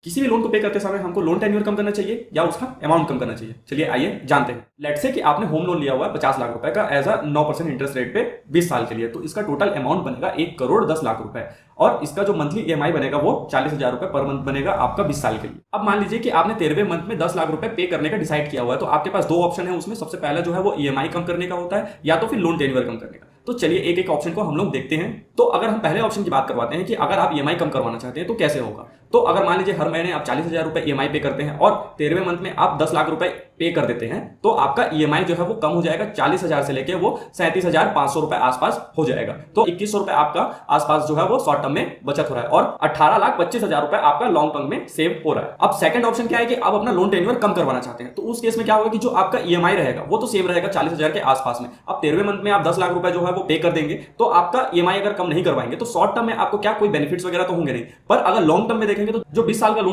किसी भी लोन को पे करते समय हमको लोन टेन्योर कम करना चाहिए या उसका अमाउंट कम करना चाहिए? चलिए आइए जानते हैं। लेट्स से कि आपने होम लोन लिया हुआ है 50 लाख रुपए का एज अ 9% इंटरेस्ट रेट पे 20 साल के लिए, तो इसका टोटल अमाउंट बनेगा 1,10,00,000 रुपए और इसका जो मंथली ईएमआई बनेगा वो 40,000 रुपए पर मंथ बनेगा आपका 20 साल के लिए। अब मान लीजिए कि आपने 13वें मंथ में 10 लाख रुपए पे करने का डिसाइड किया हुआ है, तो आपके पास दो ऑप्शन है उसमें। सबसे पहला जो है वो ईएमआई कम करने का होता है या तो फिर लोन टेन्योर कम करने का। तो चलिए एक एक ऑप्शन को हम लोग देखते हैं। तो अगर हम पहले ऑप्शन की बात करवाते हैं कि अगर आप ईएमआई कम करवाना चाहते हैं तो कैसे होगा। तो अगर मान लीजिए हर महीने आप 40,000 रुपए ईएमआई पे करते हैं और 13वें मंथ में आप 10 लाख रुपए पे कर देते हैं, तो आपका ईएमआई जो है वो कम हो जाएगा 40,000 से लेके वो 37,500 रुपए आसपास हो जाएगा। तो 2100 रुपए आपका आसपास जो है वो शॉर्ट टर्म में बचत हो रहा है और 18,25,000 रुपए आपका लॉन्ग टर्म में सेव हो रहा है। अब सेकंड ऑप्शन क्या है कि आप अपना लोन टेन्योर कम करवाना चाहते हैं, तो उस केस में क्या होगा कि जो आपका ईएमआई रहेगा वो तो सेम रहेगा 40,000 के आसपास में। अब 13वें मंथ में आप 10 लाख रुपए जो है वो पे कर देंगे, तो आपका ईएमआई अगर कम नहीं करवाएंगे तो शॉर्ट टर्म में आपको क्या कोई बेनिफिट्स वगैरह तो होंगे नहीं, पर अगर लॉन्ग टर्म में देखेंगे तो जो 20 साल का